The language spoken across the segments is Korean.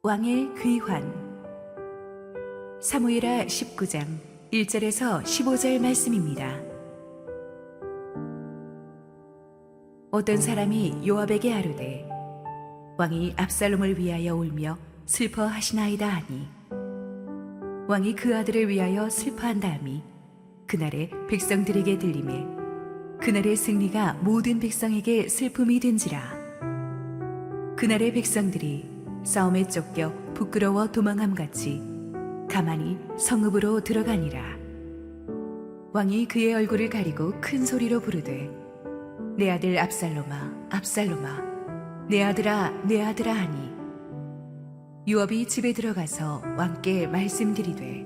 왕의 귀환. 사무엘하 19장 1절에서 15절 말씀입니다. 어떤 사람이 요압에게 아뢰되 왕이 압살롬을 위하여 울며 슬퍼하시나이다 하니, 왕이 그 아들을 위하여 슬퍼한다함이 그날의 백성들에게 들리매 그날의 승리가 모든 백성에게 슬픔이 된지라. 그날의 백성들이 싸움에 쫓겨 부끄러워 도망함같이 가만히 성읍으로 들어가니라. 왕이 그의 얼굴을 가리고 큰 소리로 부르되 내 아들 압살롬아, 압살롬아, 내 아들아, 내 아들아 하니, 요압이 집에 들어가서 왕께 말씀드리되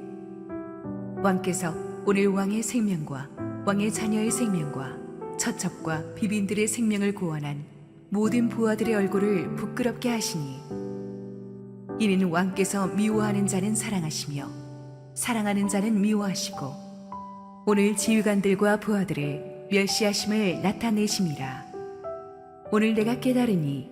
왕께서 오늘 왕의 생명과 왕의 자녀의 생명과 처첩과 비빈들의 생명을 구원한 모든 부하들의 얼굴을 부끄럽게 하시니, 이는 왕께서 미워하는 자는 사랑하시며 사랑하는 자는 미워하시고 오늘 지휘관들과 부하들을 멸시하심을 나타내심이라. 오늘 내가 깨달으니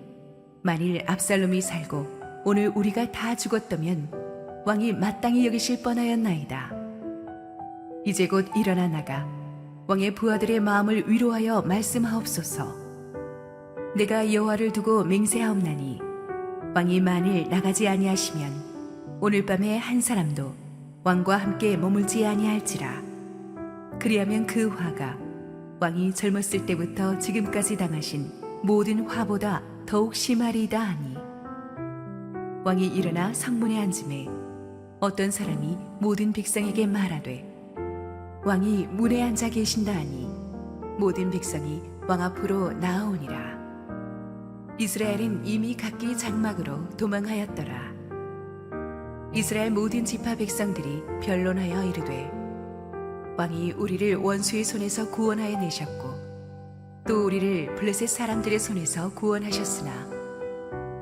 만일 압살롬이 살고 오늘 우리가 다 죽었다면 왕이 마땅히 여기실 뻔하였나이다. 이제 곧 일어나 나가 왕의 부하들의 마음을 위로하여 말씀하옵소서. 내가 여호와를 두고 맹세하옵나니 왕이 만일 나가지 아니하시면 오늘 밤에 한 사람도 왕과 함께 머물지 아니할지라. 그리하면 그 화가 왕이 젊었을 때부터 지금까지 당하신 모든 화보다 더욱 심하리이다 하니, 왕이 일어나 성문에 앉음에 어떤 사람이 모든 백성에게 말하되 왕이 문에 앉아 계신다 하니, 모든 백성이 왕 앞으로 나아오니라. 이스라엘은 이미 각기 장막으로 도망하였더라. 이스라엘 모든 지파 백성들이 변론하여 이르되 왕이 우리를 원수의 손에서 구원하여 내셨고 또 우리를 블레셋 사람들의 손에서 구원하셨으나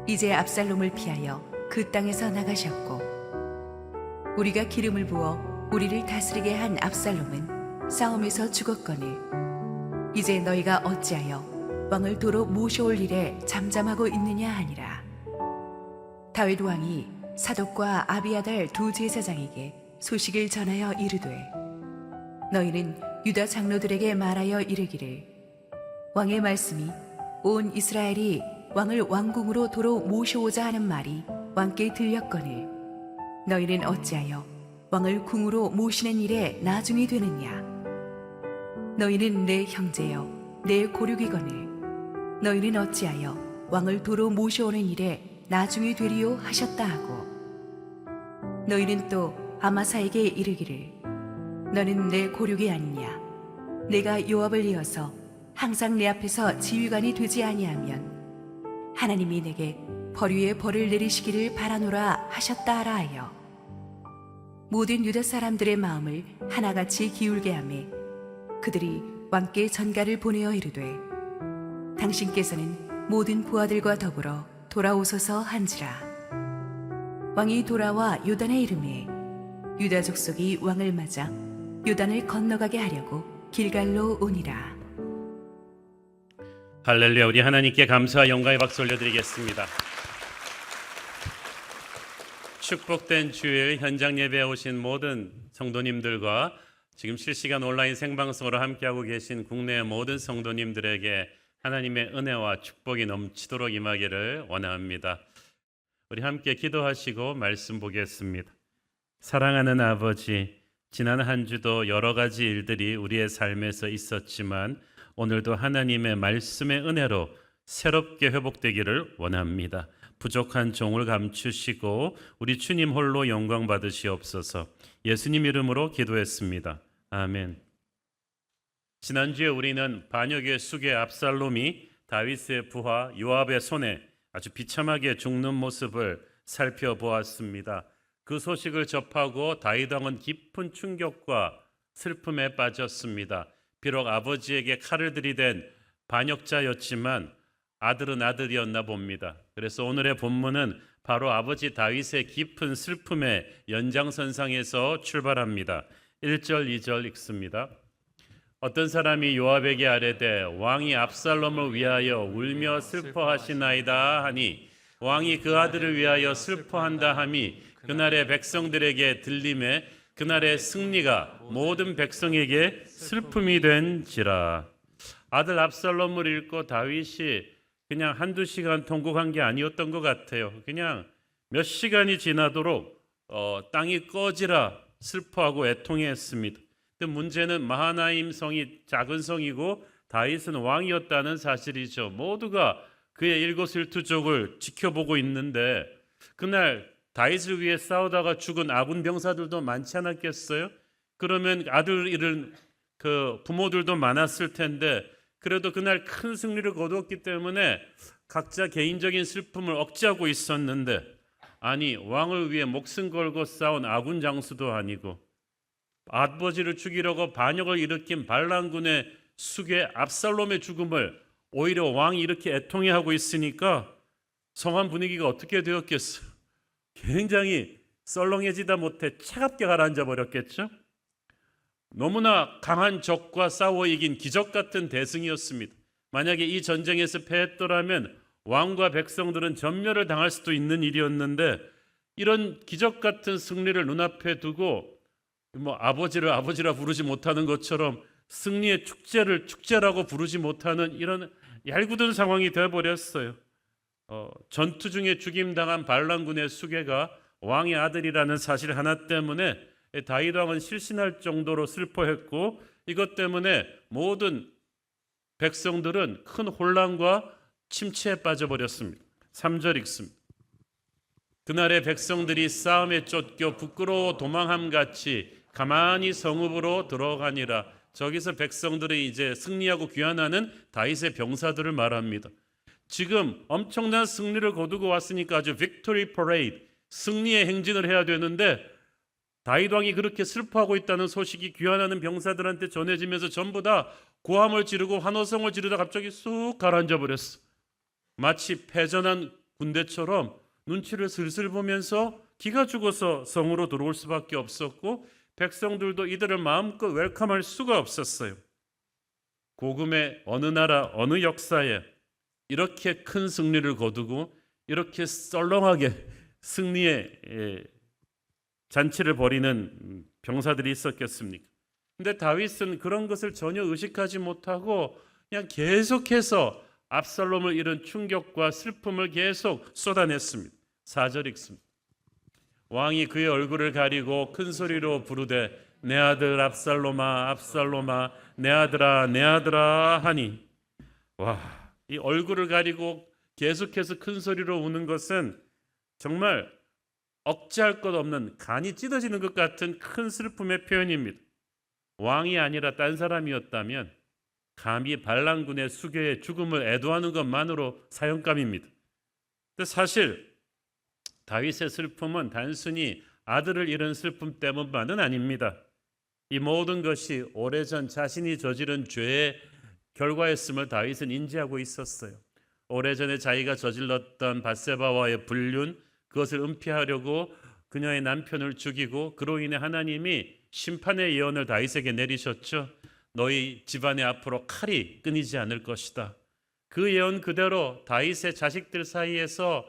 이제 압살롬을 피하여 그 땅에서 나가셨고, 우리가 기름을 부어 우리를 다스리게 한 압살롬은 싸움에서 죽었거늘 이제 너희가 어찌하여 왕을 도로 모셔올 일에 잠잠하고 있느냐 하니라. 다윗 왕이 사독과 아비아달 두 제사장에게 소식을 전하여 이르되 너희는 유다 장로들에게 말하여 이르기를 왕의 말씀이 온 이스라엘이 왕을 왕궁으로 도로 모셔오자 하는 말이 왕께 들렸거늘 너희는 어찌하여 왕을 궁으로 모시는 일에 나중이 되느냐. 너희는 내 형제여 내 고륙이거늘 너희는 어찌하여 왕을 도로 모셔오는 일에 나중이 되리요 하셨다 하고, 너희는 또 아마사에게 이르기를 너는 내 고륙이 아니냐. 내가 요압을 이어서 항상 내 앞에서 지휘관이 되지 아니하면 하나님이 내게 벌 위에 벌을 내리시기를 바라노라 하셨다 하라 하여 모든 유다 사람들의 마음을 하나같이 기울게 하매 그들이 왕께 전가를 보내어 이르되 당신께서는 모든 부하들과 더불어 돌아오소서 한지라. 왕이 돌아와 요단에 이르매 유다 족속이 왕을 맞아 요단을 건너가게 하려고 길갈로 오니라. 할렐루야. 우리 하나님께 감사와 영광의 박수 올려드리겠습니다. 축복된 주일 현장 예배에 오신 모든 성도님들과 지금 실시간 온라인 생방송으로 함께하고 계신 국내의 모든 성도님들에게 하나님의 은혜와 축복이 넘치도록 임하기를 원합니다. 우리 함께 기도하시고 말씀 보겠습니다. 사랑하는 아버지, 지난 한 주도 여러 가지 일들이 우리의 삶에서 있었지만 오늘도 하나님의 말씀의 은혜로 새롭게 회복되기를 원합니다. 부족한 종을 감추시고 우리 주님 홀로 영광 받으시옵소서. 예수님 이름으로 기도했습니다. 아멘. 지난주에 우리는 반역의 수괴 압살롬이 다윗의 부하 요압의 손에 아주 비참하게 죽는 모습을 살펴보았습니다. 그 소식을 접하고 다윗 왕은 깊은 충격과 슬픔에 빠졌습니다. 비록 아버지에게 칼을 들이댄 반역자였지만 아들은 아들이었나 봅니다. 그래서 오늘의 본문은 바로 아버지 다윗의 깊은 슬픔의 연장선상에서 출발합니다. 1절, 2절 읽습니다. 어떤 사람이 요압에게 아뢰되 왕이 압살롬을 위하여 울며 슬퍼하시나이다 하니 왕이 그 아들을 위하여 슬퍼한다 함이 그날의 백성들에게 들림에 그날의 승리가 모든 백성에게 슬픔이 된지라. 아들 압살롬을 잃고 다윗이 그냥 한두 시간 통곡한 게 아니었던 것 같아요. 그냥 몇 시간이 지나도록 땅이 꺼지라 슬퍼하고 애통했습니다. 근데 문제는 마하나임 성이 작은 성이고 다윗은 왕이었다는 사실이죠. 모두가 그의 일거수일투족을 지켜보고 있는데 그날 다윗을 위해 싸우다가 죽은 아군 병사들도 많지 않았겠어요? 그러면 아들 잃은 그 부모들도 많았을 텐데 그래도 그날 큰 승리를 거두었기 때문에 각자 개인적인 슬픔을 억제하고 있었는데 아니 왕을 위해 목숨 걸고 싸운 아군 장수도 아니고 아버지를 죽이려고 반역을 일으킨 반란군의 수괴 압살롬의 죽음을 오히려 왕이 이렇게 애통해하고 있으니까 성한 분위기가 어떻게 되었겠어요? 굉장히 썰렁해지다 못해 차갑게 가라앉아 버렸겠죠? 너무나 강한 적과 싸워 이긴 기적 같은 대승이었습니다. 만약에 이 전쟁에서 패했더라면 왕과 백성들은 전멸을 당할 수도 있는 일이었는데 이런 기적 같은 승리를 눈앞에 두고 아버지를 아버지라 부르지 못하는 것처럼 승리의 축제를 축제라고 부르지 못하는 이런 얄궂은 상황이 되어버렸어요. 전투 중에 죽임당한 반란군의 수괴가 왕의 아들이라는 사실 하나 때문에 다윗 왕은 실신할 정도로 슬퍼했고 이것 때문에 모든 백성들은 큰 혼란과 침체에 빠져버렸습니다. 3절 읽습니다. 그날의 백성들이 싸움에 쫓겨 부끄러워 도망함같이 가만히 성읍으로 들어가니라. 저기서 백성들은 이제 승리하고 귀환하는 다윗의 병사들을 말합니다. 지금 엄청난 승리를 거두고 왔으니까 아주 빅토리 퍼레이드, 승리의 행진을 해야 되는데 다윗 왕이 그렇게 슬퍼하고 있다는 소식이 귀환하는 병사들한테 전해지면서 전부 다 고함을 지르고 환호성을 지르다 갑자기 쑥 가라앉아 버렸어. 마치 패전한 군대처럼 눈치를 슬슬 보면서 기가 죽어서 성으로 들어올 수밖에 없었고 백성들도 이들을 마음껏 웰컴할 수가 없었어요. 고금의 어느 나라 어느 역사에 이렇게 큰 승리를 거두고 이렇게 썰렁하게 승리의 잔치를 벌이는 병사들이 있었겠습니까? 근데 다윗은 그런 것을 전혀 의식하지 못하고 그냥 계속해서 압살롬을 잃은 충격과 슬픔을 계속 쏟아냈습니다. 4절 읽습니다. 왕이 그의 얼굴을 가리고 큰 소리로 부르되 내 아들 압살롬아 압살롬아 내 아들아 내 아들아 하니 이 얼굴을 가리고 계속해서 큰 소리로 우는 것은 정말 억제할 것 없는 간이 찢어지는 것 같은 큰 슬픔의 표현입니다. 왕이 아니라 딴 사람이었다면 감히 반란군의 수괴의 죽음을 애도하는 것만으로 사형감입니다. 근데 사실 다윗의 슬픔은 단순히 아들을 잃은 슬픔 때문만은 아닙니다. 이 모든 것이 오래전 자신이 저지른 죄의 결과였음을 다윗은 인지하고 있었어요. 오래전에 자기가 저질렀던 밧세바와의 불륜, 그것을 은폐하려고 그녀의 남편을 죽이고 그로 인해 하나님이 심판의 예언을 다윗에게 내리셨죠. 너희 집안의 앞으로 칼이 끊이지 않을 것이다. 그 예언 그대로 다윗의 자식들 사이에서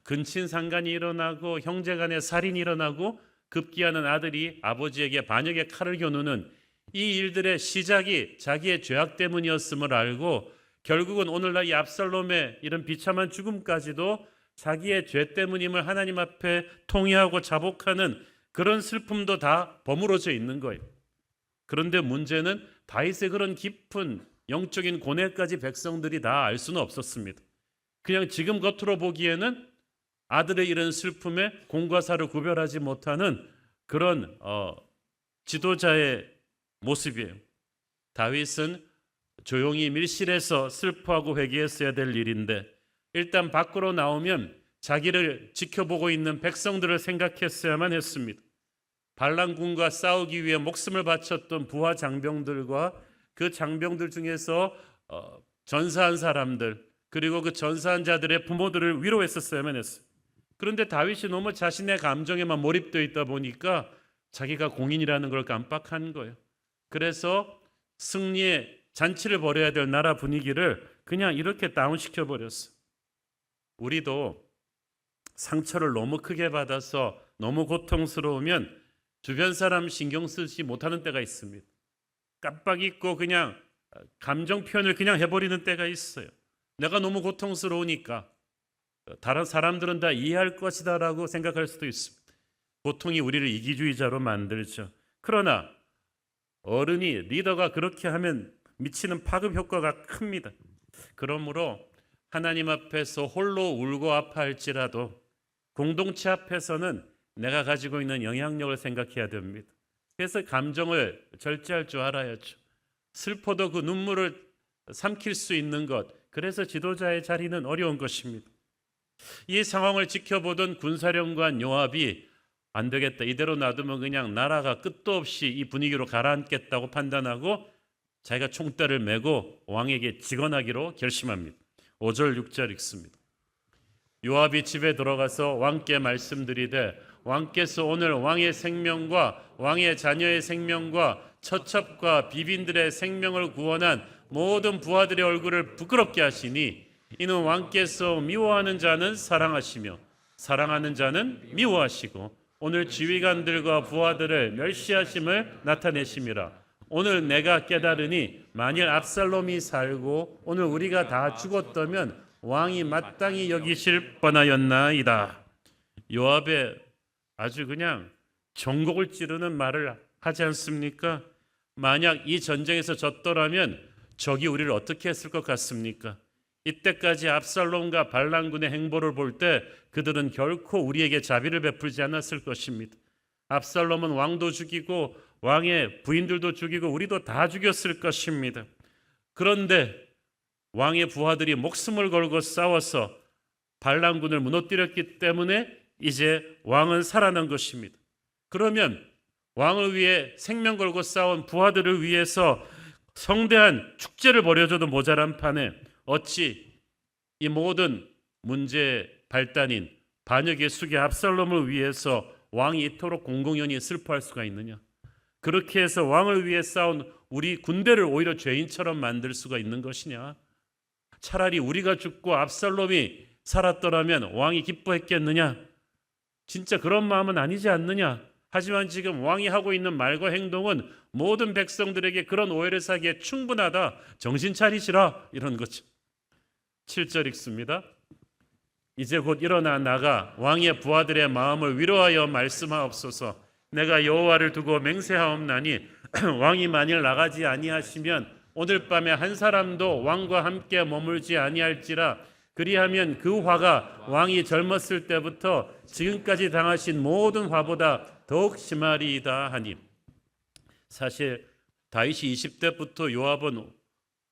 근친상간이 일어나고 형제간의 살인이 일어나고 급기야는 아들이 아버지에게 반역의 칼을 겨누는 이 일들의 시작이 자기의 죄악 때문이었음을 알고 결국은 오늘날 이 압살롬의 이런 비참한 죽음까지도 자기의 죄 때문임을 하나님 앞에 통회하고 자복하는 그런 슬픔도 다 버무러져 있는 거예요. 그런데 문제는 다윗의 그런 깊은 영적인 고뇌까지 백성들이 다 알 수는 없었습니다. 그냥 지금 겉으로 보기에는 아들의 이런 슬픔에 공과 사를 구별하지 못하는 그런 지도자의 모습이에요. 다윗은 조용히 밀실에서 슬퍼하고 회개했어야 될 일인데 일단 밖으로 나오면 자기를 지켜보고 있는 백성들을 생각했어야만 했습니다. 반란군과 싸우기 위해 목숨을 바쳤던 부하 장병들과 그 장병들 중에서 전사한 사람들 그리고 그 전사한 자들의 부모들을 위로했었어야만 했어요. 그런데 다윗이 너무 자신의 감정에만 몰입되어 있다 보니까 자기가 공인이라는 걸 깜빡한 거예요. 그래서 승리의 잔치를 벌여야 될 나라 분위기를 그냥 이렇게 다운시켜 버렸어요. 우리도 상처를 너무 크게 받아서 너무 고통스러우면 주변 사람 신경 쓰지 못하는 때가 있습니다. 깜빡 잊고 그냥 감정 표현을 그냥 해버리는 때가 있어요. 내가 너무 고통스러우니까 다른 사람들은 다 이해할 것이다라고 생각할 수도 있습니다. 고통이 우리를 이기주의자로 만들죠. 그러나 어른이 리더가 그렇게 하면 미치는 파급 효과가 큽니다. 그러므로 하나님 앞에서 홀로 울고 아파할지라도 공동체 앞에서는 내가 가지고 있는 영향력을 생각해야 됩니다. 그래서 감정을 절제할 줄 알아야죠. 슬퍼도 그 눈물을 삼킬 수 있는 것, 그래서 지도자의 자리는 어려운 것입니다. 이 상황을 지켜보던 군사령관 요압이 안 되겠다, 이대로 놔두면 그냥 나라가 끝도 없이 이 분위기로 가라앉겠다고 판단하고 자기가 총대를 메고 왕에게 직언하기로 결심합니다. 5절 6절 읽습니다. 요압이 집에 들어가서 왕께 말씀드리되 왕께서 오늘 왕의 생명과 왕의 자녀의 생명과 처첩과 비빈들의 생명을 구원한 모든 부하들의 얼굴을 부끄럽게 하시니 이는 왕께서 미워하는 자는 사랑하시며 사랑하는 자는 미워하시고 오늘 지휘관들과 부하들을 멸시하심을 나타내심이라. 오늘 내가 깨달으니 만일 압살롬이 살고 오늘 우리가 다 죽었다면 왕이 마땅히 여기실 뻔하였나이다. 요압의 아주 그냥 전곡을 찌르는 말을 하지 않습니까? 만약 이 전쟁에서 졌더라면 적이 우리를 어떻게 했을 것 같습니까? 이때까지 압살롬과 반란군의 행보를 볼 때 그들은 결코 우리에게 자비를 베풀지 않았을 것입니다. 압살롬은 왕도 죽이고 왕의 부인들도 죽이고 우리도 다 죽였을 것입니다. 그런데 왕의 부하들이 목숨을 걸고 싸워서 반란군을 무너뜨렸기 때문에 이제 왕은 살아난 것입니다. 그러면 왕을 위해 생명 걸고 싸운 부하들을 위해서 성대한 축제를 벌여줘도 모자란 판에 어찌 이 모든 문제의 발단인 반역의 수괴 압살롬을 위해서 왕이 이토록 공공연히 슬퍼할 수가 있느냐? 그렇게 해서 왕을 위해 싸운 우리 군대를 오히려 죄인처럼 만들 수가 있는 것이냐? 차라리 우리가 죽고 압살롬이 살았더라면 왕이 기뻐했겠느냐? 진짜 그런 마음은 아니지 않느냐? 하지만 지금 왕이 하고 있는 말과 행동은 모든 백성들에게 그런 오해를 사기에 충분하다. 정신 차리시라, 이런 거죠. 7절 읽습니다. 이제 곧 일어나 나가 왕의 부하들의 마음을 위로하여 말씀하옵소서. 내가 여호와를 두고 맹세하옵나니 왕이 만일 나가지 아니하시면 오늘 밤에 한 사람도 왕과 함께 머물지 아니할지라. 그리하면 그 화가 왕이 젊었을 때부터 지금까지 당하신 모든 화보다 더욱 심하리이다 하니. 사실 다윗이 20대부터 요압은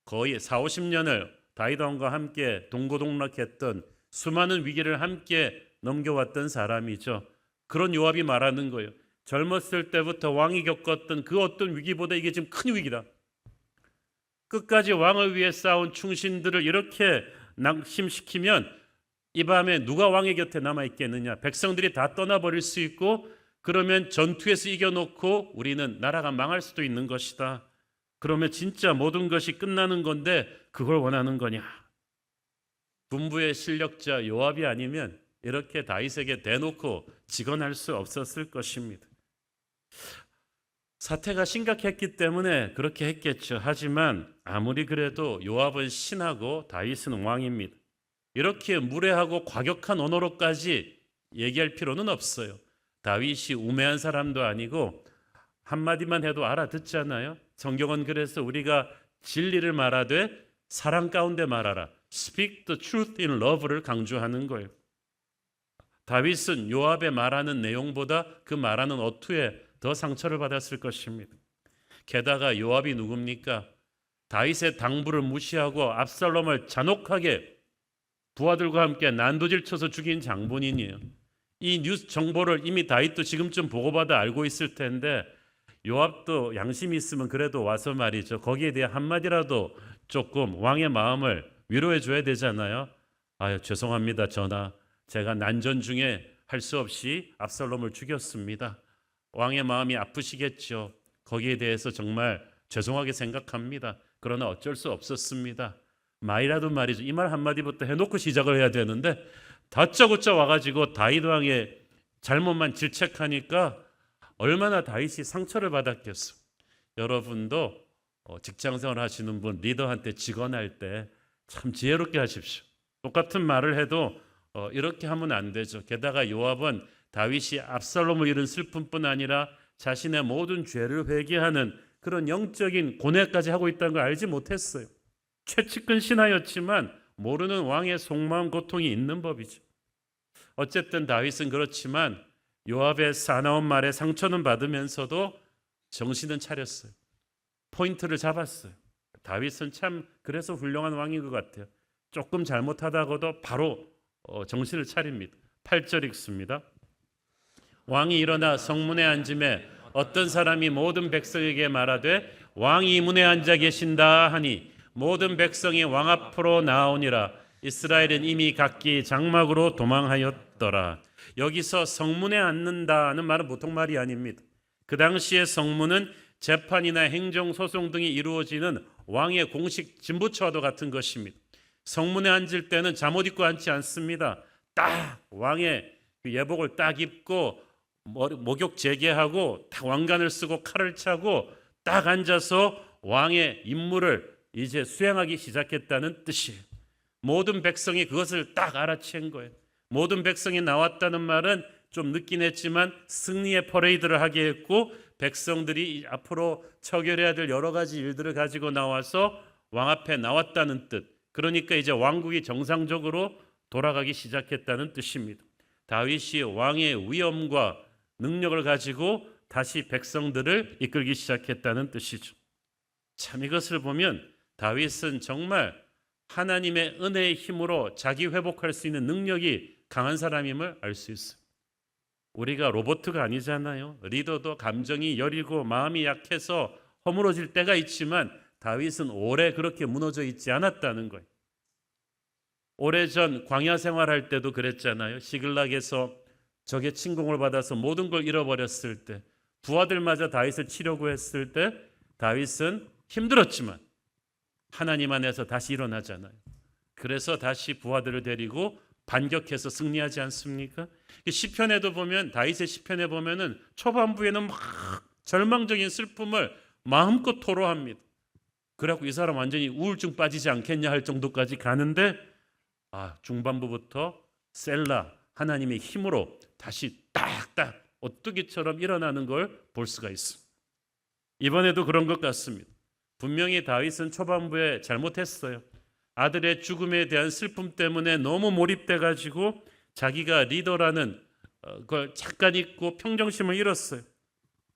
거의 40-50년을 다윗 왕과 함께 동고동락했던 수많은 위기를 함께 넘겨왔던 사람이죠. 그런 요압이 말하는 거예요. 젊었을 때부터 왕이 겪었던 그 어떤 위기보다 이게 지금 큰 위기다. 끝까지 왕을 위해 싸운 충신들을 이렇게 낙심시키면 이 밤에 누가 왕의 곁에 남아있겠느냐. 백성들이 다 떠나버릴 수 있고 그러면 전투에서 이겨놓고 우리는 나라가 망할 수도 있는 것이다. 그러면 진짜 모든 것이 끝나는 건데 그걸 원하는 거냐. 군부의 실력자 요압이 아니면 이렇게 다윗에게 대놓고 직언할 수 없었을 것입니다. 사태가 심각했기 때문에 그렇게 했겠죠. 하지만 아무리 그래도 요압은 신하고 다윗은 왕입니다. 이렇게 무례하고 과격한 언어로까지 얘기할 필요는 없어요. 다윗이 우매한 사람도 아니고 한마디만 해도 알아듣잖아요. 성경은 그래서 우리가 진리를 말하되 사랑 가운데 말하라. Speak the truth in love를 강조하는 거예요. 다윗은 요압의 말하는 내용보다 그 말하는 어투에 더 상처를 받았을 것입니다. 게다가 요압이 누굽니까? 다윗의 당부를 무시하고 압살롬을 잔혹하게 부하들과 함께 난도질쳐서 죽인 장본인이에요. 이 뉴스 정보를 이미 다윗도 지금쯤 보고받아 알고 있을 텐데 요압도 양심이 있으면 그래도 와서 말이죠. 거기에 대해 한마디라도 조금 왕의 마음을 위로해 줘야 되잖아요. 아유, 죄송합니다 전하. 제가 난전 중에 할 수 없이 압살롬을 죽였습니다. 왕의 마음이 아프시겠죠. 거기에 대해서 정말 죄송하게 생각합니다. 그러나 어쩔 수 없었습니다. 말이라도 말이죠. 이 말 한마디부터 해놓고 시작을 해야 되는데 다짜고짜 와가지고 다윗 왕의 잘못만 질책하니까 얼마나 다윗이 상처를 받았겠어. 여러분도 직장생활 하시는 분, 리더한테 직언할 때 참 지혜롭게 하십시오. 똑같은 말을 해도 이렇게 하면 안 되죠. 게다가 요압은 다윗이 압살롬을 잃은 슬픔뿐 아니라 자신의 모든 죄를 회개하는 그런 영적인 고뇌까지 하고 있다는 걸 알지 못했어요. 최측근 신하였지만 모르는 왕의 속마음 고통이 있는 법이죠. 어쨌든 다윗은 그렇지만 요압의 사나운 말에 상처는 받으면서도 정신은 차렸어요. 포인트를 잡았어요. 다윗은 참 그래서 훌륭한 왕인 것 같아요. 조금 잘못하다가도 바로 정신을 차립니다. 8절 읽습니다. 왕이 일어나 성문에 앉음에 어떤 사람이 모든 백성에게 말하되 왕이 문에 앉아 계신다 하니 모든 백성이 왕 앞으로 나오니라. 이스라엘은 이미 각기 장막으로 도망하였더라. 여기서 성문에 앉는다는 말은 보통 말이 아닙니다. 그 당시의 성문은 재판이나 행정소송 등이 이루어지는 왕의 공식 진부처와도 같은 것입니다. 성문에 앉을 때는 잠옷 입고 앉지 않습니다. 딱 왕의 예복을 딱 입고 목욕 재개하고 딱 왕관을 쓰고 칼을 차고 딱 앉아서 왕의 임무를 이제 수행하기 시작했다는 뜻이에요. 모든 백성이 그것을 딱 알아챈 거예요. 모든 백성이 나왔다는 말은 좀 늦긴 했지만 승리의 퍼레이드를 하게 했고 백성들이 앞으로 처결해야 될 여러 가지 일들을 가지고 나와서 왕 앞에 나왔다는 뜻. 그러니까 이제 왕국이 정상적으로 돌아가기 시작했다는 뜻입니다. 다윗이 왕의 위엄과 능력을 가지고 다시 백성들을 이끌기 시작했다는 뜻이죠. 참 이것을 보면 다윗은 정말 하나님의 은혜의 힘으로 자기 회복할 수 있는 능력이 강한 사람임을 알 수 있어요. 우리가 로봇가 아니잖아요. 리더도 감정이 여리고 마음이 약해서 허물어질 때가 있지만 다윗은 오래 그렇게 무너져 있지 않았다는 거예요. 오래전 광야 생활할 때도 그랬잖아요. 시글락에서 적의 침공을 받아서 모든 걸 잃어버렸을 때 부하들마저 다윗을 치려고 했을 때 다윗은 힘들었지만 하나님 안에서 다시 일어나잖아요. 그래서 다시 부하들을 데리고 반격해서 승리하지 않습니까? 시편에도 보면 다윗의 시편에 보면은 초반부에는 막 절망적인 슬픔을 마음껏 토로합니다. 그래갖고 이 사람 완전히 우울증 빠지지 않겠냐 할 정도까지 가는데 중반부부터 셀라 하나님의 힘으로 다시 딱딱 오뚜기처럼 일어나는 걸 볼 수가 있습니다. 이번에도 그런 것 같습니다. 분명히 다윗은 초반부에 잘못했어요. 아들의 죽음에 대한 슬픔 때문에 너무 몰입돼 가지고 자기가 리더라는 걸 잠깐 잊고 평정심을 잃었어요.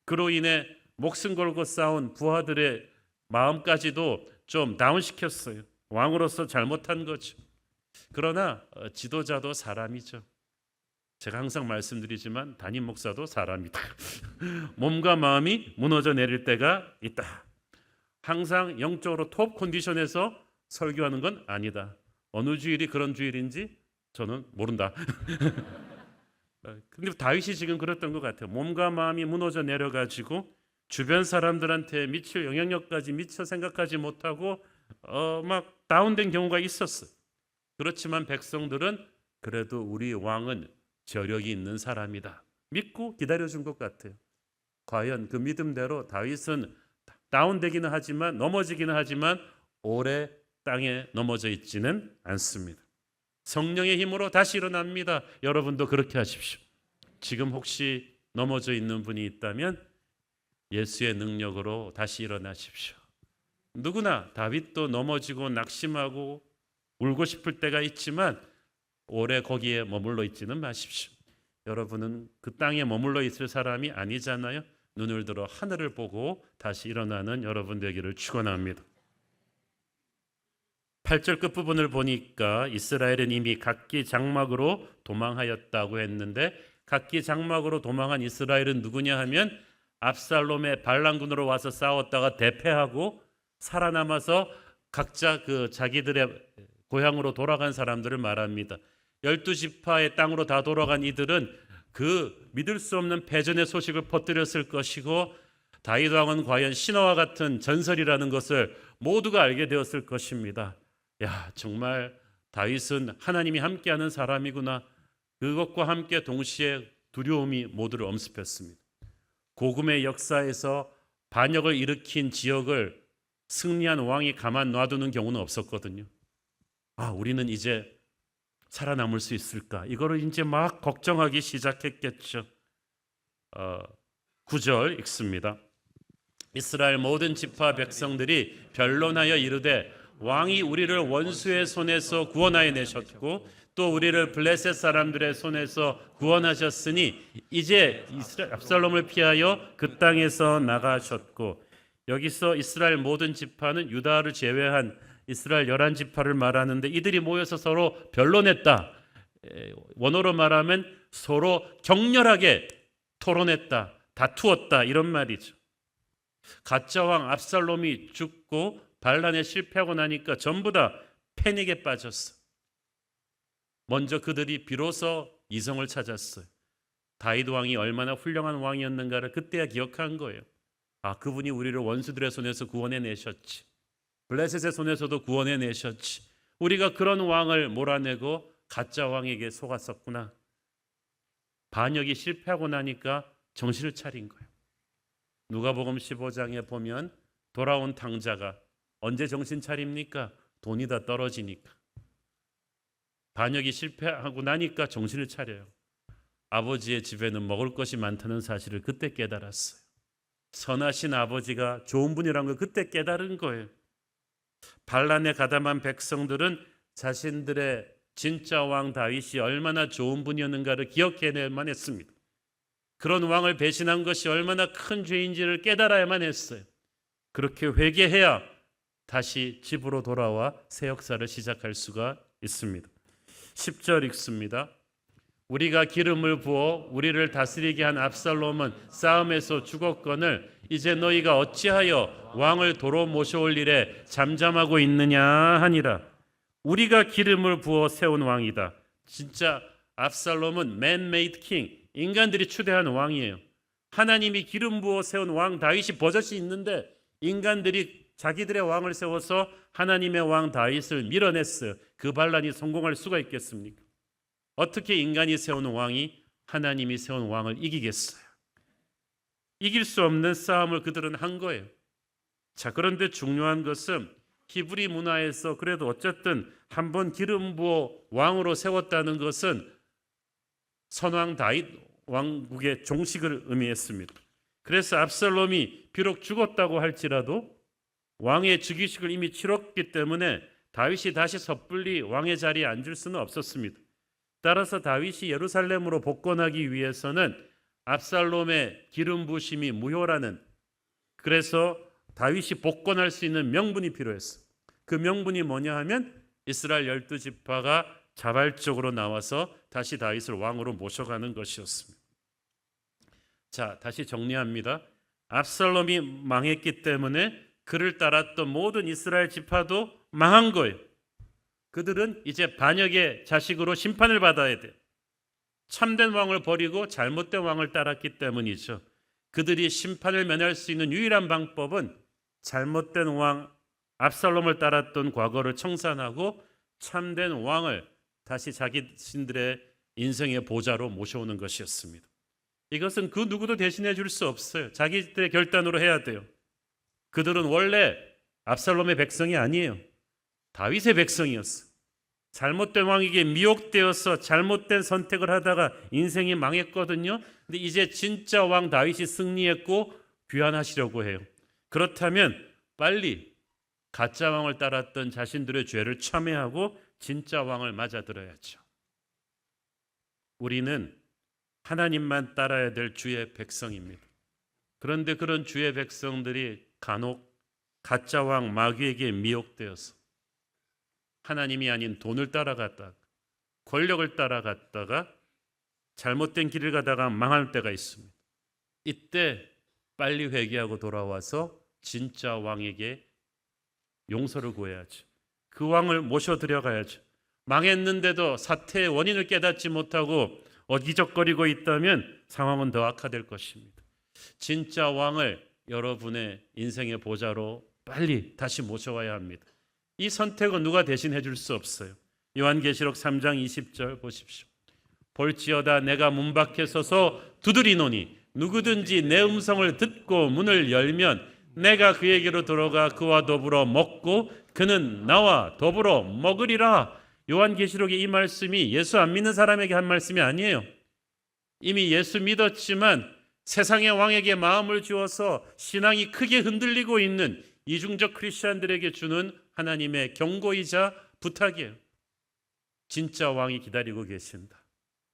그로 인해 목숨 걸고 싸운 부하들의 마음까지도 좀 다운시켰어요. 왕으로서 잘못한 거죠. 그러나 지도자도 사람이죠. 제가 항상 말씀드리지만 담임 목사도 사람이다. 몸과 마음이 무너져 내릴 때가 있다. 항상 영적으로 톱 컨디션에서 설교하는 건 아니다. 어느 주일이 그런 주일인지 저는 모른다. 근데 다윗이 지금 그랬던 것 같아요. 몸과 마음이 무너져 내려가지고 주변 사람들한테 미칠 영향력까지 미처 생각하지 못하고 막 다운된 경우가 있었어요. 그렇지만 백성들은 그래도 우리 왕은 저력이 있는 사람이다. 믿고 기다려준 것 같아요. 과연 그 믿음대로 다윗은 다운되기는 하지만 넘어지기는 하지만 오래 땅에 넘어져 있지는 않습니다. 성령의 힘으로 다시 일어납니다. 여러분도 그렇게 하십시오. 지금 혹시 넘어져 있는 분이 있다면 예수의 능력으로 다시 일어나십시오. 누구나 다윗도 넘어지고 낙심하고 울고 싶을 때가 있지만 오래 거기에 머물러 있지는 마십시오. 여러분은 그 땅에 머물러 있을 사람이 아니잖아요. 눈을 들어 하늘을 보고 다시 일어나는 여러분 되기를 축원합니다. 8절 끝부분을 보니까 이스라엘은 이미 각기 장막으로 도망하였다고 했는데 각기 장막으로 도망한 이스라엘은 누구냐 하면 압살롬의 반란군으로 와서 싸웠다가 대패하고 살아남아서 각자 그 자기들의 고향으로 돌아간 사람들을 말합니다. 12지파의 땅으로 다 돌아간 이들은 그 믿을 수 없는 패전의 소식을 퍼뜨렸을 것이고 다윗 왕은 과연 신화와 같은 전설이라는 것을 모두가 알게 되었을 것입니다. 야, 정말 다윗은 하나님이 함께하는 사람이구나. 그것과 함께 동시에 두려움이 모두를 엄습했습니다. 복음의 역사에서 반역을 일으킨 지역을 승리한 왕이 가만 놔두는 경우는 없었거든요. 우리는 이제 살아남을 수 있을까? 이거를 이제 막 걱정하기 시작했겠죠. 9절 읽습니다. 이스라엘 모든 지파 백성들이 변론하여 이르되 왕이 우리를 원수의 손에서 구원하여 내셨고 또 우리를 블레셋 사람들의 손에서 구원하셨으니 이제 압살롬을 피하여 그 땅에서 나가셨고, 여기서 이스라엘 모든 지파는 유다를 제외한 이스라엘 11지파를 말하는데 이들이 모여서 서로 변론했다. 원어로 말하면 서로 격렬하게 토론했다, 다투었다, 이런 말이죠. 가짜 왕 압살롬이 죽고 반란에 실패하고 나니까 전부 다 패닉에 빠졌어. 먼저 그들이 비로소 이성을 찾았어요. 다윗 왕이 얼마나 훌륭한 왕이었는가를 그때야 기억한 거예요. 그분이 우리를 원수들의 손에서 구원해 내셨지. 블레셋의 손에서도 구원해 내셨지. 우리가 그런 왕을 몰아내고 가짜 왕에게 속았었구나. 반역이 실패하고 나니까 정신을 차린 거예요. 누가복음 15장에 보면 돌아온 탕자가 언제 정신 차립니까? 돈이 다 떨어지니까. 반역이 실패하고 나니까 정신을 차려요. 아버지의 집에는 먹을 것이 많다는 사실을 그때 깨달았어요. 선하신 아버지가 좋은 분이라는 걸 그때 깨달은 거예요. 반란에 가담한 백성들은 자신들의 진짜 왕 다윗이 얼마나 좋은 분이었는가를 기억해낼만 했습니다. 그런 왕을 배신한 것이 얼마나 큰 죄인지를 깨달아야만 했어요. 그렇게 회개해야 다시 집으로 돌아와 새 역사를 시작할 수가 있습니다. 10절 읽습니다. 우리가 기름을 부어 우리를 다스리게 한 압살롬은 싸움에서 죽었거늘 이제 너희가 어찌하여 왕을 도로 모셔올 일에 잠잠하고 있느냐 하니라. 우리가 기름을 부어 세운 왕이다. 진짜 압살롬은 man-made king, 인간들이 추대한 왕이에요. 하나님이 기름 부어 세운 왕 다윗이 버젓이 있는데 인간들이 자기들의 왕을 세워서 하나님의 왕 다윗을 밀어냈어요. 그 반란이 성공할 수가 있겠습니까? 어떻게 인간이 세운 왕이 하나님이 세운 왕을 이기겠어요? 이길 수 없는 싸움을 그들은 한 거예요. 자, 그런데 중요한 것은 히브리 문화에서 그래도 어쨌든 한번 기름 부어 왕으로 세웠다는 것은 선왕 다윗 왕국의 종식을 의미했습니다. 그래서 압살롬이 비록 죽었다고 할지라도 왕의 즉위식을 이미 치렀기 때문에 다윗이 다시 섣불리 왕의 자리에 앉을 수는 없었습니다. 따라서 다윗이 예루살렘으로 복권하기 위해서는 압살롬의 기름 부심이 무효라는, 그래서 다윗이 복권할 수 있는 명분이 필요했어요. 그 명분이 뭐냐 하면 이스라엘 12지파가 자발적으로 나와서 다시 다윗을 왕으로 모셔가는 것이었습니다. 자, 다시 정리합니다. 압살롬이 망했기 때문에 그를 따랐던 모든 이스라엘 지파도 망한 거예요. 그들은 이제 반역의 자식으로 심판을 받아야 돼요. 참된 왕을 버리고 잘못된 왕을 따랐기 때문이죠. 그들이 심판을 면할 수 있는 유일한 방법은 잘못된 왕 압살롬을 따랐던 과거를 청산하고 참된 왕을 다시 자기신들의 인생의 보좌로 모셔오는 것이었습니다. 이것은 그 누구도 대신해 줄 수 없어요. 자기들의 결단으로 해야 돼요. 그들은 원래 압살롬의 백성이 아니에요. 다윗의 백성이었어. 잘못된 왕에게 미혹되어서 잘못된 선택을 하다가 인생이 망했거든요. 근데 이제 진짜 왕 다윗이 승리했고 귀환하시려고 해요. 그렇다면 빨리 가짜 왕을 따랐던 자신들의 죄를 참회하고 진짜 왕을 맞아들어야죠. 우리는 하나님만 따라야 될 주의 백성입니다. 그런데 그런 주의 백성들이 간혹 가짜 왕 마귀에게 미혹되어서 하나님이 아닌 돈을 따라갔다가 권력을 따라갔다가 잘못된 길을 가다가 망할 때가 있습니다. 이때 빨리 회개하고 돌아와서 진짜 왕에게 용서를 구해야죠. 그 왕을 모셔드려 가야죠. 망했는데도 사태의 원인을 깨닫지 못하고 어기적거리고 있다면 상황은 더 악화될 것입니다. 진짜 왕을 여러분의 인생의 보좌로 빨리 다시 모셔와야 합니다. 이 선택은 누가 대신해 줄 수 없어요. 요한계시록 3장 20절 보십시오. 볼지어다 내가 문 밖에 서서 두드리노니 누구든지 내 음성을 듣고 문을 열면 내가 그에게로 들어가 그와 더불어 먹고 그는 나와 더불어 먹으리라. 요한계시록의 이 말씀이 예수 안 믿는 사람에게 한 말씀이 아니에요. 이미 예수 믿었지만 세상의 왕에게 마음을 주어서 신앙이 크게 흔들리고 있는 이중적 크리스천들에게 주는 하나님의 경고이자 부탁이에요. 진짜 왕이 기다리고 계신다.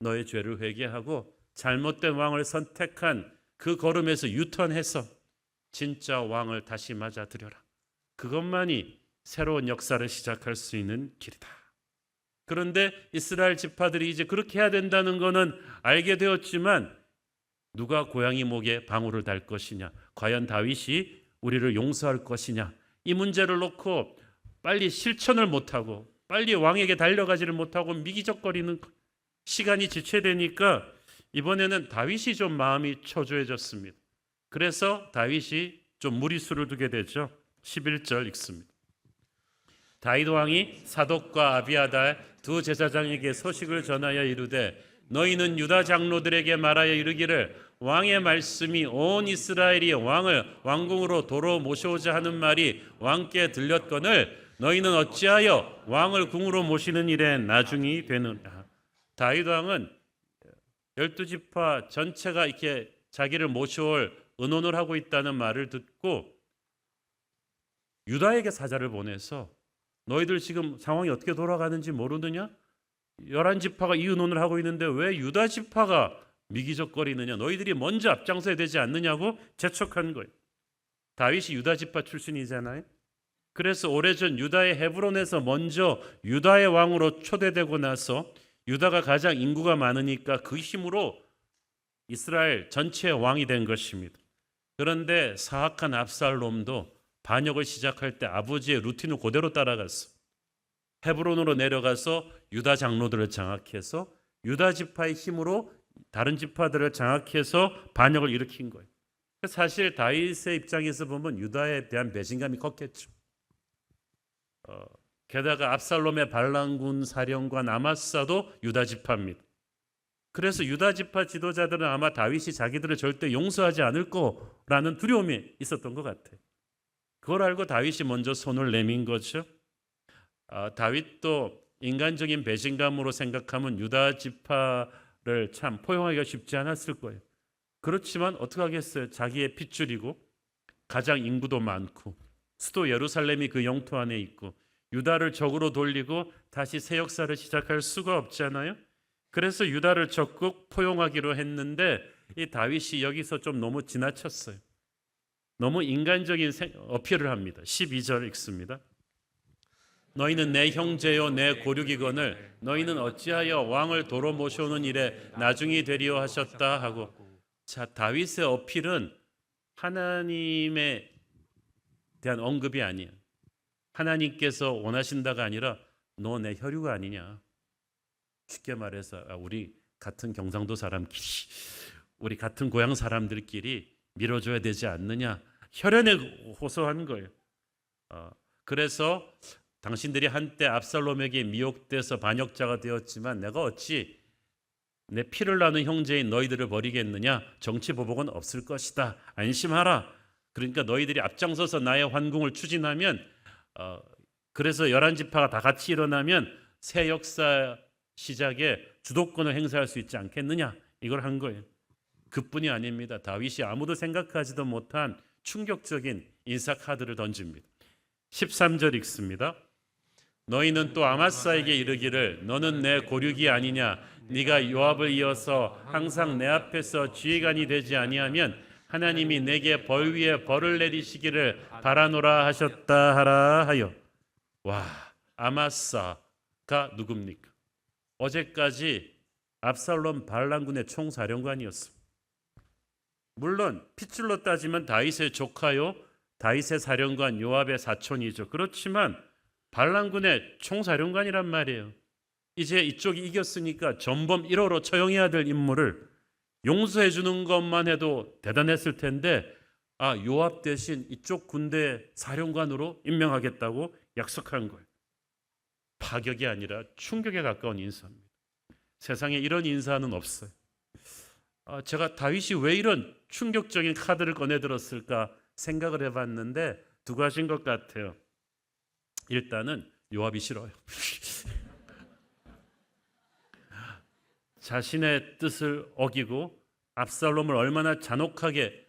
너의 죄를 회개하고 잘못된 왕을 선택한 그 걸음에서 유턴해서 진짜 왕을 다시 맞아들여라. 그것만이 새로운 역사를 시작할 수 있는 길이다. 그런데 이스라엘 지파들이 이제 그렇게 해야 된다는 것은 알게 되었지만 누가 고양이 목에 방울을 달 것이냐, 과연 다윗이 우리를 용서할 것이냐, 이 문제를 놓고 빨리 실천을 못하고 빨리 왕에게 달려가지를 못하고 미기적거리는 시간이 지체되니까 이번에는 다윗이 좀 마음이 초조해졌습니다. 그래서 다윗이 좀 무리수를 두게 되죠. 11절 읽습니다. 다윗 왕이 사독과 아비아달 두 제사장에게 소식을 전하여 이르되 너희는 유다 장로들에게 말하여 이르기를 왕의 말씀이 온 이스라엘이 왕을 왕궁으로 도로 모셔오자 하는 말이 왕께 들렸거늘 너희는 어찌하여 왕을 궁으로 모시는 일에 나중이 되느냐. 다윗 왕은 12지파 전체가 이렇게 자기를 모셔올 의논을 하고 있다는 말을 듣고 유다에게 사자를 보내서 너희들 지금 상황이 어떻게 돌아가는지 모르느냐? 11지파가 이 의논을 하고 있는데 왜 유다 지파가 미기적거리느냐? 너희들이 먼저 앞장서야 되지 않느냐고 재촉한 거예요. 다윗이 유다 지파 출신이잖아요. 그래서 오래전 유다의 헤브론에서 먼저 유다의 왕으로 초대되고 나서 유다가 가장 인구가 많으니까 그 힘으로 이스라엘 전체의 왕이 된 것입니다. 그런데 사악한 압살롬도 반역을 시작할 때 아버지의 루틴을 그대로 따라갔어. 헤브론으로 내려가서 유다 장로들을 장악해서 유다 지파의 힘으로 다른 지파들을 장악해서 반역을 일으킨 거예요. 사실 다윗의 입장에서 보면 유다에 대한 배신감이 컸겠죠. 게다가 압살롬의 반란군 사령관 아마사도 유다 지파입니다. 그래서 유다 지파 지도자들은 아마 다윗이 자기들을 절대 용서하지 않을 거라는 두려움이 있었던 것 같아요. 그걸 알고 다윗이 먼저 손을 내민 거죠. 다윗도 인간적인 배신감으로 생각하면 유다 지파를 참 포용하기가 쉽지 않았을 거예요. 그렇지만 어떻게 하겠어요? 자기의 핏줄이고 가장 인구도 많고 수도 예루살렘이 그 영토 안에 있고 유다를 적으로 돌리고 다시 새 역사를 시작할 수가 없잖아요. 그래서 유다를 적극 포용하기로 했는데 이 다윗이 여기서 좀 너무 지나쳤어요. 너무 인간적인 어필을 합니다. 12절 읽습니다. 너희는 내 형제요 내 고륙이거늘 너희는 어찌하여 왕을 도로 모셔오는 일에 나중이 되리오 하셨다 하고. 자, 다윗의 어필은 하나님에 대한 언급이 아니에요. 하나님께서 원하신다가 아니라 너 내 혈유가 아니냐. 쉽게 말해서 우리 같은 경상도 사람끼리 우리 같은 고향 사람들끼리 밀어줘야 되지 않느냐. 혈연에 호소한 거예요. 그래서 당신들이 한때 압살롬에게 미혹돼서 반역자가 되었지만 내가 어찌 내 피를 나눈 형제인 너희들을 버리겠느냐. 정치 보복은 없을 것이다. 안심하라. 그러니까 너희들이 앞장서서 나의 환궁을 추진하면 그래서 11지파가 다 같이 일어나면 새 역사 시작에 주도권을 행사할 수 있지 않겠느냐. 이걸 한 거예요. 그뿐이 아닙니다. 다윗이 아무도 생각하지도 못한 충격적인 인사 카드를 던집니다. 13절 읽습니다. 너희는 또 아마사에게 이르기를 너는 내 고륙이 아니냐. 네가 요압을 이어서 항상 내 앞에서 지휘관이 되지 아니하면 하나님이 내게 벌 위에 벌을 내리시기를 바라노라 하셨다 하라 하여. 와, 아마사가 누굽니까? 어제까지 압살롬 반란군의 총사령관이었습니다. 물론 핏줄로 따지면 다윗의 조카요, 다윗의 사령관 요압의 사촌이죠. 그렇지만 반란군의 총사령관이란 말이에요. 이제 이쪽이 이겼으니까 전범 1호로 처형해야 될 인물을 용서해 주는 것만 해도 대단했을 텐데 요압 대신 이쪽 군대 사령관으로 임명하겠다고 약속한 거예요. 파격이 아니라 충격에 가까운 인사입니다. 세상에 이런 인사는 없어요. 제가 다윗이 왜 이런 충격적인 카드를 꺼내들었을까 생각을 해봤는데 두 가지인 것 같아요. 일단은 요압이 싫어요. 자신의 뜻을 어기고 압살롬을 얼마나 잔혹하게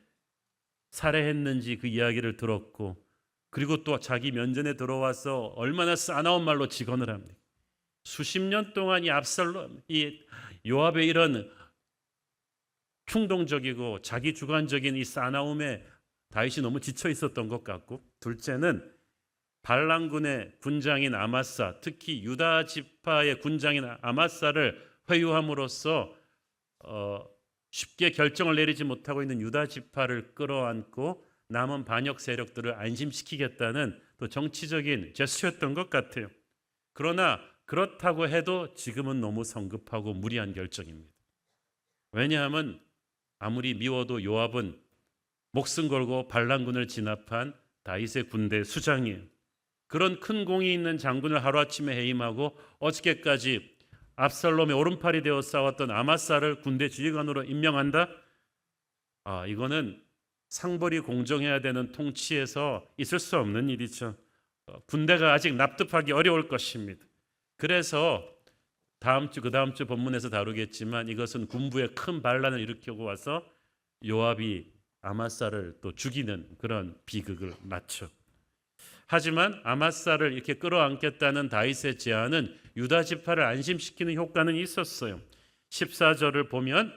살해했는지 그 이야기를 들었고, 그리고 또 자기 면전에 들어와서 얼마나 싸나운 말로 직언을 합니다. 수십 년 동안 이 압살롬, 이 요압의 이런 충동적이고 자기 주관적인 이 싸나움에 다윗이 너무 지쳐 있었던 것 같고, 둘째는 발랑군의 군장인 아마사, 특히 유다 지파의 군장인 아마사를 회유함으로써 쉽게 결정을 내리지 못하고 있는 유다 지파를 끌어안고 남은 반역 세력들을 안심시키겠다는 또 정치적인 제스처였던 것 같아요. 그러나 그렇다고 해도 지금은 너무 성급하고 무리한 결정입니다. 왜냐하면 아무리 미워도 요압은 목숨 걸고 발랑군을 진압한 다윗의 군대 수장이에요. 그런 큰 공이 있는 장군을 하루아침에 해임하고 어저께까지 압살롬의 오른팔이 되어 싸웠던 아마사를 군대 지휘관으로 임명한다? 이거는 상벌이 공정해야 되는 통치에서 있을 수 없는 일이죠. 군대가 아직 납득하기 어려울 것입니다. 그래서 다음 주, 그 다음 주 본문에서 다루겠지만 이것은 군부에 큰 반란을 일으키고 와서 요압이 아마사를 또 죽이는 그런 비극을 맞죠. 하지만 아마사를 이렇게 끌어안겠다는 다윗의 제안은 유다 지파를 안심시키는 효과는 있었어요. 14절을 보면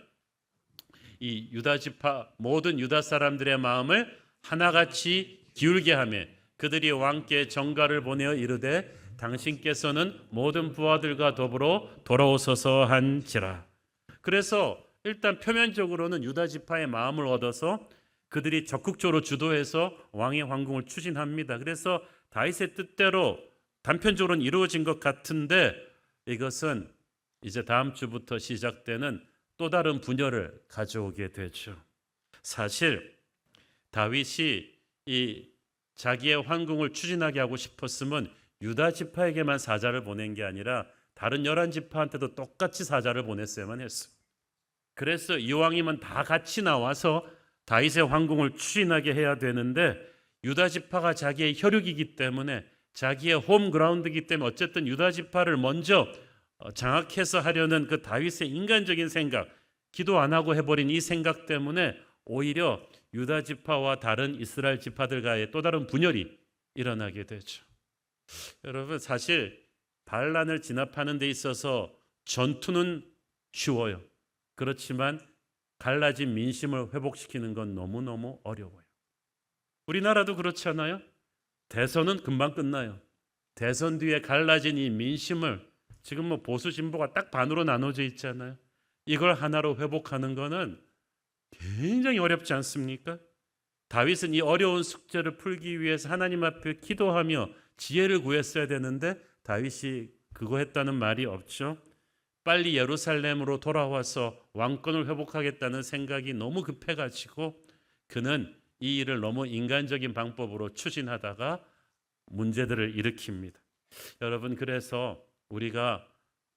이 유다 지파 모든 유다 사람들의 마음을 하나같이 기울게 하며 그들이 왕께 전가를 보내어 이르되 당신께서는 모든 부하들과 더불어 돌아오소서 한지라. 그래서 일단 표면적으로는 유다 지파의 마음을 얻어서 그들이 적극적으로 주도해서 왕의 황궁을 추진합니다. 그래서 다윗의 뜻대로 단편적으로는 이루어진 것 같은데 이것은 이제 다음 주부터 시작되는 또 다른 분열을 가져오게 되죠. 사실 다윗이 이 자기의 황궁을 추진하게 하고 싶었으면 유다 지파에게만 사자를 보낸 게 아니라 다른 11지파한테도 똑같이 사자를 보냈어야만 했어요. 그래서 이왕이면 다 같이 나와서 다윗의 황궁을 추진하게 해야 되는데 유다 지파가 자기의 혈육이기 때문에 자기의 홈그라운드이기 때문에 어쨌든 유다 지파를 먼저 장악해서 하려는 그 다윗의 인간적인 생각, 기도 안 하고 해버린 이 생각 때문에 오히려 유다 지파와 다른 이스라엘 지파들과의 또 다른 분열이 일어나게 되죠. 여러분, 사실 반란을 진압하는 데 있어서 전투는 쉬워요. 그렇지만 갈라진 민심을 회복시키는 건 너무너무 어려워요. 우리나라도 그렇잖아요. 대선은 금방 끝나요. 대선 뒤에 갈라진 이 민심을 지금 뭐 보수 진보가 딱 반으로 나눠져 있잖아요. 이걸 하나로 회복하는 거는 굉장히 어렵지 않습니까? 다윗은 이 어려운 숙제를 풀기 위해서 하나님 앞에 기도하며 지혜를 구했어야 되는데 다윗이 그거 했다는 말이 없죠. 빨리 예루살렘으로 돌아와서 왕권을 회복하겠다는 생각이 너무 급해가지고 그는 이 일을 너무 인간적인 방법으로 추진하다가 문제들을 일으킵니다. 여러분, 그래서 우리가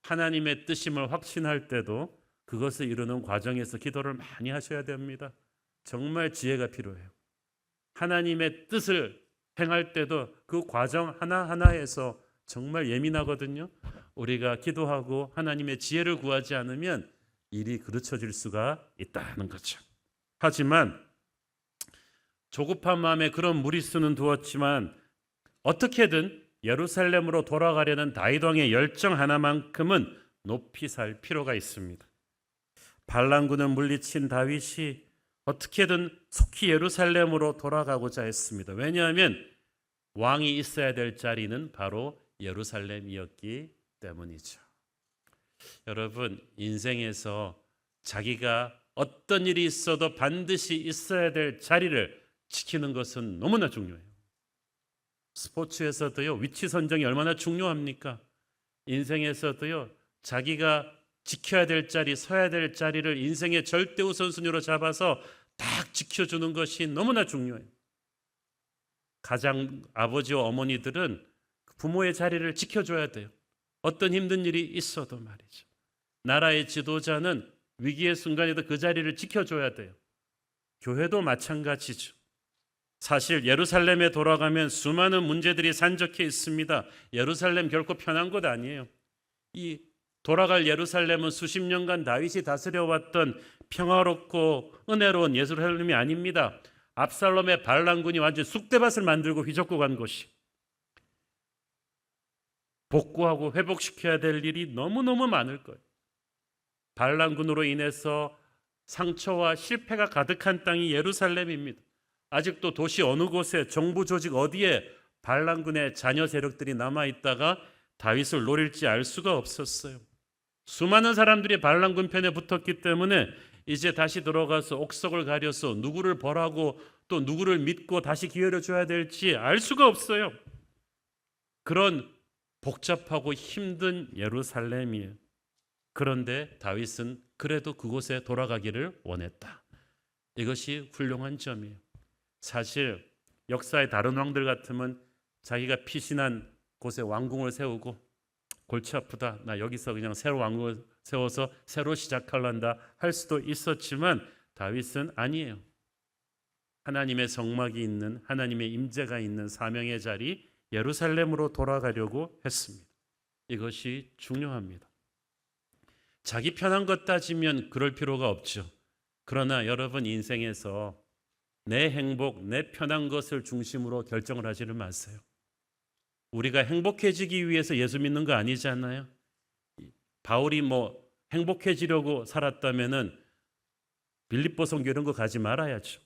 하나님의 뜻임을 확신할 때도 그것을 이루는 과정에서 기도를 많이 하셔야 됩니다. 정말 지혜가 필요해요. 하나님의 뜻을 행할 때도 그 과정 하나하나에서 정말 예민하거든요. 우리가 기도하고 하나님의 지혜를 구하지 않으면 일이 그르쳐질 수가 있다는 거죠. 하지만 조급한 마음에 그런 무리수는 두었지만 어떻게든 예루살렘으로 돌아가려는 다윗 왕의 열정 하나만큼은 높이 살 필요가 있습니다. 반란군을 물리친 다윗이 어떻게든 속히 예루살렘으로 돌아가고자 했습니다. 왜냐하면 왕이 있어야 될 자리는 바로 예루살렘이었기 때문이죠. 여러분, 인생에서 자기가 어떤 일이 있어도 반드시 있어야 될 자리를 지키는 것은 너무나 중요해요. 스포츠에서도요, 위치 선정이 얼마나 중요합니까? 인생에서도요, 자기가 지켜야 될 자리, 서야 될 자리를 인생의 절대 우선순위로 잡아서 딱 지켜주는 것이 너무나 중요해요. 가장 아버지와 어머니들은 부모의 자리를 지켜줘야 돼요. 어떤 힘든 일이 있어도 말이죠. 나라의 지도자는 위기의 순간에도 그 자리를 지켜줘야 돼요. 교회도 마찬가지죠. 사실 예루살렘에 돌아가면 수많은 문제들이 산적해 있습니다. 예루살렘 결코 편한 곳 아니에요. 이 돌아갈 예루살렘은 수십 년간 다윗이 다스려왔던 평화롭고 은혜로운 예루살렘이 아닙니다. 압살롬의 반란군이 완전 쑥대밭을 만들고 휘젓고 간 곳이, 복구하고 회복시켜야 될 일이 너무너무 많을 거예요. 반란군으로 인해서 상처와 실패가 가득한 땅이 예루살렘입니다. 아직도 도시 어느 곳에, 정부 조직 어디에 반란군의 자녀 세력들이 남아있다가 다윗을 노릴지 알 수가 없었어요. 수많은 사람들이 반란군 편에 붙었기 때문에 이제 다시 들어가서 옥석을 가려서 누구를 벌하고 또 누구를 믿고 다시 기회를 줘야 될지 알 수가 없어요. 그런 복잡하고 힘든 예루살렘이에요. 그런데 다윗은 그래도 그곳에 돌아가기를 원했다. 이것이 훌륭한 점이에요. 사실 역사의 다른 왕들 같으면 자기가 피신한 곳에 왕궁을 세우고 골치 아프다, 나 여기서 그냥 새로 왕궁을 세워서 새로 시작할란다 할 수도 있었지만 다윗은 아니에요. 하나님의 성막이 있는, 하나님의 임재가 있는 사명의 자리 예루살렘으로 돌아가려고 했습니다. 이것이 중요합니다. 자기 편한 것 따지면 그럴 필요가 없죠. 그러나 여러분 인생에서 내 행복, 내 편한 것을 중심으로 결정을 하지를 마세요. 우리가 행복해지기 위해서 예수 믿는 거 아니잖아요. 바울이 행복해지려고 살았다면은 빌립보 선교 이런 거 가지 말아야죠.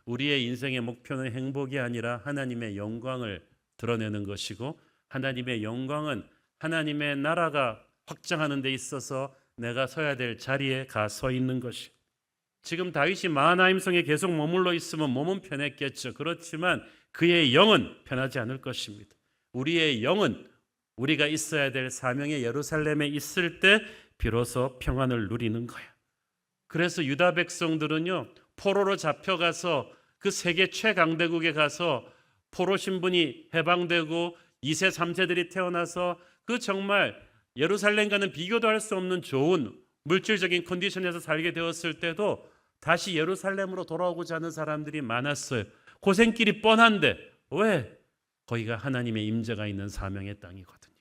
우리의 인생의 목표는 행복이 아니라 하나님의 영광을 드러내는 것이고, 하나님의 영광은 하나님의 나라가 확장하는 데 있어서 내가 서야 될 자리에 가 서 있는 것이. 지금 다윗이 마하나임 성에 계속 머물러 있으면 몸은 편했겠죠. 그렇지만 그의 영은 편하지 않을 것입니다. 우리의 영은 우리가 있어야 될 사명의 예루살렘에 있을 때 비로소 평안을 누리는 거야. 그래서 유다 백성들은요, 포로로 잡혀가서 그 세계 최강대국에 가서 포로 신분이 해방되고 2세 3세들이 태어나서 그 정말 예루살렘과는 비교도 할 수 없는 좋은 물질적인 컨디션에서 살게 되었을 때도 다시 예루살렘으로 돌아오고자 하는 사람들이 많았어요. 고생길이 뻔한데 왜? 거기가 하나님의 임재가 있는 사명의 땅이거든요.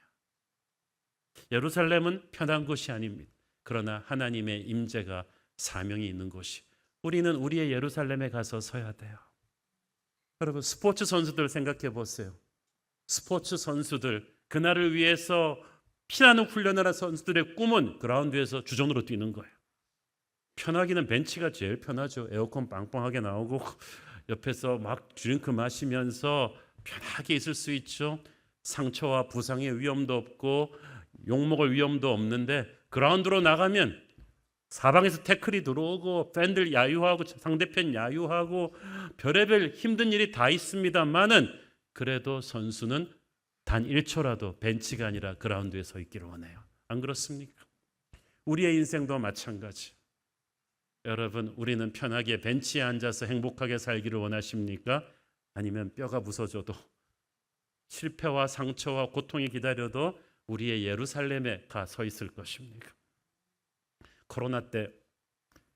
예루살렘은 편한 곳이 아닙니다. 그러나 하나님의 임재가 사명이 있는 곳이, 우리는 우리의 예루살렘에 가서 서야 돼요. 여러분, 스포츠 선수들 생각해 보세요. 스포츠 선수들, 그날을 위해서 피나는 훈련을 한 선수들의 꿈은 그라운드에서 주전으로 뛰는 거예요. 편하기는 벤치가 제일 편하죠. 에어컨 빵빵하게 나오고 옆에서 막 드링크 마시면서 편하게 있을 수 있죠. 상처와 부상의 위험도 없고 욕먹을 위험도 없는데, 그라운드로 나가면 사방에서 태클이 들어오고 팬들 야유하고 상대편 야유하고 별의별 힘든 일이 다 있습니다만은, 그래도 선수는 단 1초라도 벤치가 아니라 그라운드에 서 있기를 원해요. 안 그렇습니까? 우리의 인생도 마찬가지. 여러분, 우리는 편하게 벤치에 앉아서 행복하게 살기를 원하십니까? 아니면 뼈가 부서져도 실패와 상처와 고통이 기다려도 우리의 예루살렘에 가 서 있을 것입니까? 코로나 때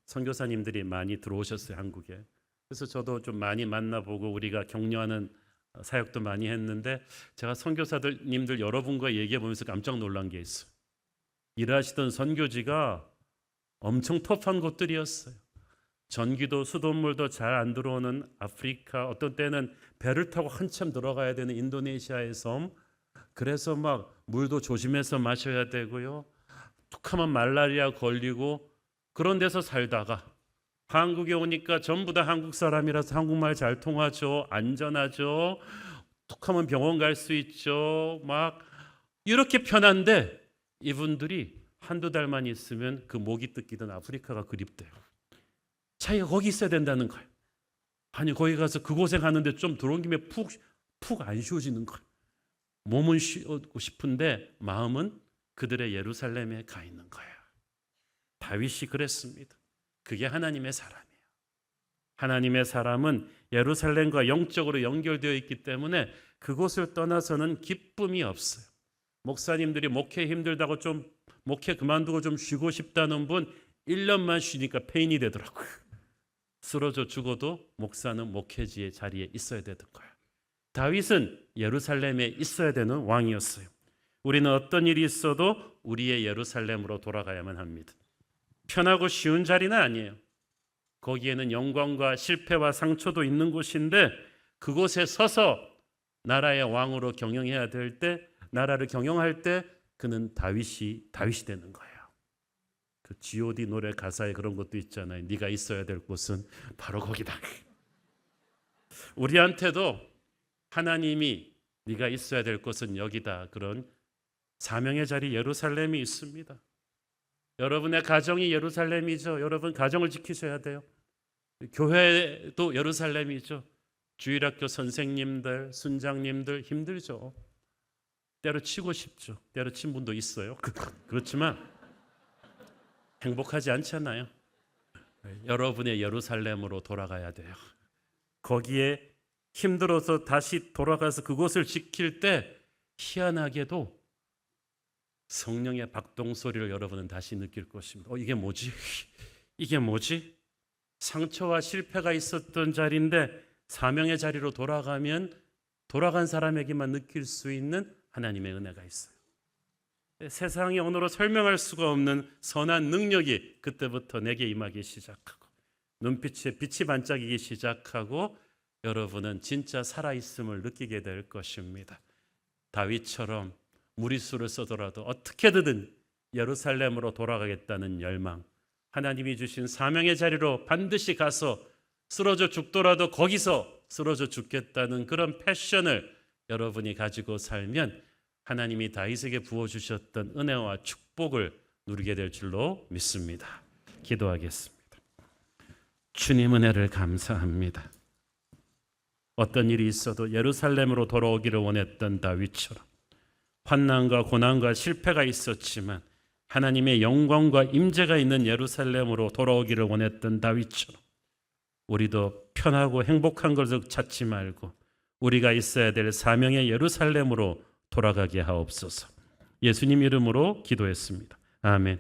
선교사님들이 많이 들어오셨어요, 한국에. 그래서 저도 좀 많이 만나보고 우리가 격려하는 사역도 많이 했는데, 제가 선교사님들 여러분과 얘기해 보면서 깜짝 놀란 게 있어요. 일하시던 선교지가 엄청 터프한 곳들이었어요. 전기도 수돗물도 잘 안 들어오는 아프리카, 어떤 때는 배를 타고 한참 들어가야 되는 인도네시아의 섬, 그래서 막 물도 조심해서 마셔야 되고요. 툭하면 말라리아 걸리고 그런 데서 살다가 한국에 오니까 전부 다 한국 사람이라서 한국말 잘 통하죠. 안전하죠. 툭하면 병원 갈 수 있죠. 막 이렇게 편한데 이분들이 한두 달만 있으면 그 목이 뜯기던 아프리카가 그립대요. 자기가 거기 있어야 된다는 거예요. 아니, 거기 가서 그 고생하는데 좀 들어온 김에 푹 안 쉬어지는 거예요. 몸은 쉬고 싶은데 마음은 그들의 예루살렘에 가 있는 거예요. 다윗이 그랬습니다. 그게 하나님의 사람이에요. 하나님의 사람은 예루살렘과 영적으로 연결되어 있기 때문에 그곳을 떠나서는 기쁨이 없어요. 목사님들이 목회 힘들다고 좀 목회 그만두고 좀 쉬고 싶다는 분 1년만 쉬니까 폐인이 되더라고요. 쓰러져 죽어도 목사는 목회지의 자리에 있어야 되는 거예요. 다윗은 예루살렘에 있어야 되는 왕이었어요. 우리는 어떤 일이 있어도 우리의 예루살렘으로 돌아가야만 합니다. 편하고 쉬운 자리는 아니에요. 거기에는 영광과 실패와 상처도 있는 곳인데 그곳에 서서 나라의 왕으로 경영해야 될 때, 나라를 경영할 때 그는 다윗이 되는 거예요. 그 G.O.D 노래 가사에 그런 것도 있잖아요. 네가 있어야 될 곳은 바로 거기다. 우리한테도 하나님이 네가 있어야 될 곳은 여기다, 그런 사명의 자리 예루살렘이 있습니다. 여러분의 가정이 예루살렘이죠. 여러분 가정을 지키셔야 돼요. 교회도 예루살렘이죠. 주일학교 선생님들, 순장님들 힘들죠. 때려치고 싶죠. 때려친 분도 있어요. 그렇지만 행복하지 않잖아요. 여러분의 예루살렘으로 돌아가야 돼요. 거기에 힘들어서 다시 돌아가서 그곳을 지킬 때 희한하게도 성령의 박동 소리를 여러분은 다시 느낄 것입니다. 이게 뭐지? 이게 뭐지? 상처와 실패가 있었던 자리인데 사명의 자리로 돌아가면 돌아간 사람에게만 느낄 수 있는 하나님의 은혜가 있어요. 세상의 언어로 설명할 수가 없는 선한 능력이 그때부터 내게 임하기 시작하고 눈빛에 빛이 반짝이기 시작하고 여러분은 진짜 살아있음을 느끼게 될 것입니다. 다윗처럼 무리수를 써더라도 어떻게든 예루살렘으로 돌아가겠다는 열망, 하나님이 주신 사명의 자리로 반드시 가서 쓰러져 죽더라도 거기서 쓰러져 죽겠다는 그런 패션을 여러분이 가지고 살면 하나님이 다윗에게 부어주셨던 은혜와 축복을 누리게 될 줄로 믿습니다. 기도하겠습니다. 주님 은혜를 감사합니다. 어떤 일이 있어도 예루살렘으로 돌아오기를 원했던 다윗처럼 환난과 고난과 실패가 있었지만 하나님의 영광과 임재가 있는 예루살렘으로 돌아오기를 원했던 다윗처럼 우리도 편하고 행복한 것을 찾지 말고 우리가 있어야 될 사명의 예루살렘으로 돌아가게 하옵소서. 예수님 이름으로 기도했습니다. 아멘.